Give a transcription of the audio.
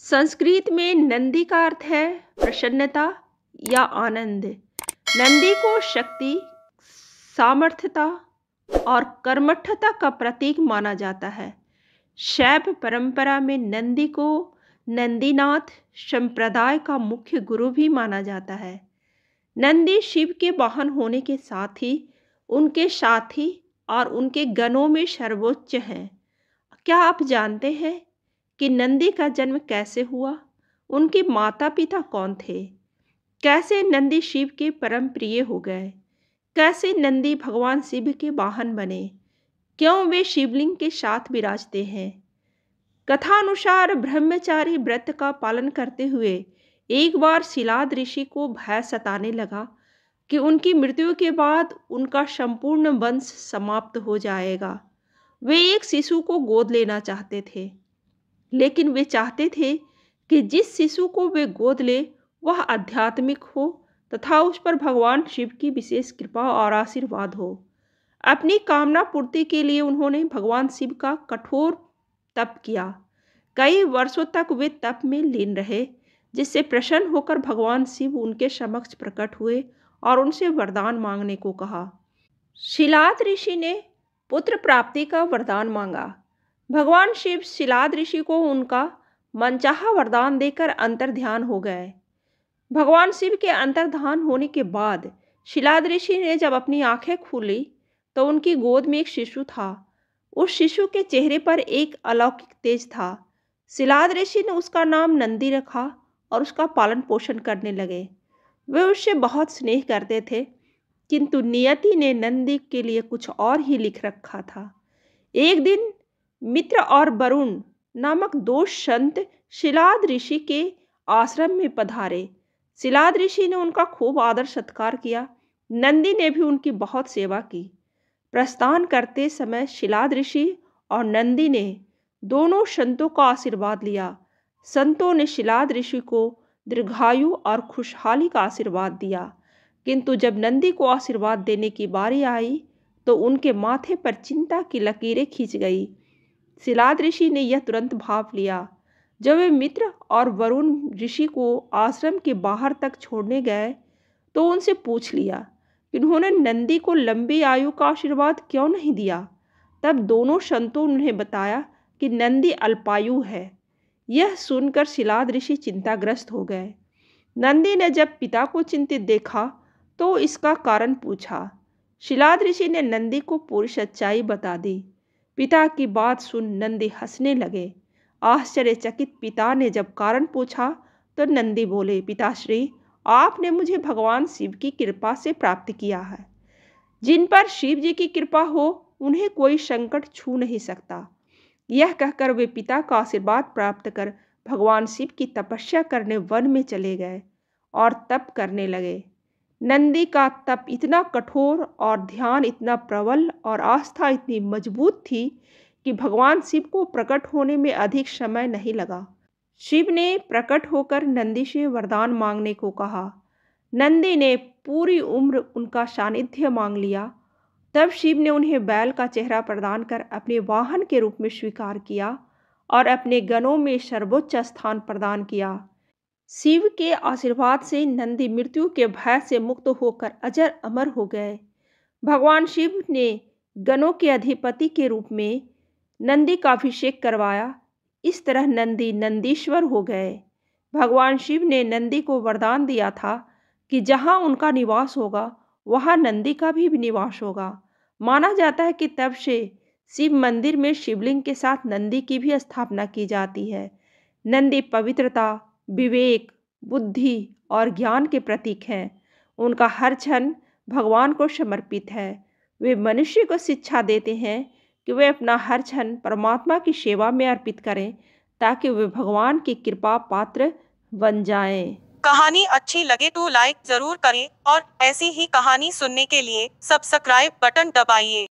संस्कृत में नंदी का अर्थ है प्रसन्नता या आनंद। नंदी को शक्ति, सामर्थ्यता और कर्मठता का प्रतीक माना जाता है। शैव परंपरा में नंदी को नंदीनाथ संप्रदाय का मुख्य गुरु भी माना जाता है। नंदी शिव के वाहन होने के साथ ही उनके साथी और उनके गणों में सर्वोच्च हैं। क्या आप जानते हैं कि नंदी का जन्म कैसे हुआ? उनके माता पिता कौन थे? कैसे नंदी शिव के परम प्रिय हो गए? कैसे नंदी भगवान शिव के वाहन बने? क्यों वे शिवलिंग के साथ विराजते हैं? कथानुसार ब्रह्मचारी व्रत का पालन करते हुए एक बार शिलाद ऋषि को भय सताने लगा कि उनकी मृत्यु के बाद उनका संपूर्ण वंश समाप्त हो जाएगा। वे एक शिशु को गोद लेना चाहते थे, लेकिन वे चाहते थे कि जिस शिशु को वे गोद ले वह आध्यात्मिक हो तथा उस पर भगवान शिव की विशेष कृपा और आशीर्वाद हो। अपनी कामना पूर्ति के लिए उन्होंने भगवान शिव का कठोर तप किया। कई वर्षों तक वे तप में लीन रहे, जिससे प्रसन्न होकर भगवान शिव उनके समक्ष प्रकट हुए और उनसे वरदान मांगने को कहा। शिलाद ऋषि ने पुत्र प्राप्ति का वरदान मांगा। भगवान शिव शिलाद ऋषि को उनका मनचाहा वरदान देकर अंतर्ध्यान हो गए। भगवान शिव के अंतर्ध्यान होने के बाद शिलाद ऋषि ने जब अपनी आंखें खोली तो उनकी गोद में एक शिशु था। उस शिशु के चेहरे पर एक अलौकिक तेज था। शिलाद ऋषि ने उसका नाम नंदी रखा और उसका पालन पोषण करने लगे। वे उससे बहुत स्नेह करते थे, किंतु नियति ने नंदी के लिए कुछ और ही लिख रखा था। एक दिन मित्र और वरुण नामक दो संत शिलाद ऋषि के आश्रम में पधारे। शिलाद ऋषि ने उनका खूब आदर सत्कार किया। नंदी ने भी उनकी बहुत सेवा की। प्रस्थान करते समय शिलाद ऋषि और नंदी ने दोनों संतों का आशीर्वाद लिया। संतों ने शिलाद ऋषि को दीर्घायु और खुशहाली का आशीर्वाद दिया, किंतु जब नंदी को आशीर्वाद देने की बारी आई तो उनके माथे पर चिंता की लकीरें खींच गई। शिलाद ऋषि ने यह तुरंत भाप लिया। जब वे मित्र और वरुण ऋषि को आश्रम के बाहर तक छोड़ने गए तो उनसे पूछ लिया कि उन्होंने नंदी को लंबी आयु का आशीर्वाद क्यों नहीं दिया। तब दोनों संतों ने उन्हें बताया कि नंदी अल्पायु है। यह सुनकर शिलाद ऋषि चिंताग्रस्त हो गए। नंदी ने जब पिता को चिंतित देखा तो इसका कारण पूछा। शिलाद ऋषि ने नंदी को पूरी सच्चाई बता दी। पिता की बात सुन नंदी हंसने लगे। आश्चर्यचकित पिता ने जब कारण पूछा तो नंदी बोले, पिताश्री, आपने मुझे भगवान शिव की कृपा से प्राप्त किया है। जिन पर शिव जी की कृपा हो उन्हें कोई संकट छू नहीं सकता। यह कहकर वे पिता का आशीर्वाद प्राप्त कर भगवान शिव की तपस्या करने वन में चले गए और तप करने लगे। नंदी का तप इतना कठोर और ध्यान इतना प्रबल और आस्था इतनी मजबूत थी कि भगवान शिव को प्रकट होने में अधिक समय नहीं लगा। शिव ने प्रकट होकर नंदी से वरदान मांगने को कहा। नंदी ने पूरी उम्र उनका सानिध्य मांग लिया। तब शिव ने उन्हें बैल का चेहरा प्रदान कर अपने वाहन के रूप में स्वीकार किया और अपने गणों में सर्वोच्च स्थान प्रदान किया। शिव के आशीर्वाद से नंदी मृत्यु के भय से मुक्त होकर अजर अमर हो गए। भगवान शिव ने गणों के अधिपति के रूप में नंदी का अभिषेक करवाया। इस तरह नंदी नंदीश्वर हो गए। भगवान शिव ने नंदी को वरदान दिया था कि जहाँ उनका निवास होगा वहाँ नंदी का भी निवास होगा। माना जाता है कि तब से शिव मंदिर में शिवलिंग के साथ नंदी की भी स्थापना की जाती है। नंदी पवित्रता, विवेक, बुद्धि और ज्ञान के प्रतीक हैं। उनका हर क्षण भगवान को समर्पित है। वे मनुष्य को शिक्षा देते हैं कि वे अपना हर क्षण परमात्मा की सेवा में अर्पित करें ताकि वे भगवान की कृपा पात्र बन जाएं। कहानी अच्छी लगे तो लाइक जरूर करें और ऐसी ही कहानी सुनने के लिए सब्सक्राइब बटन दबाइए।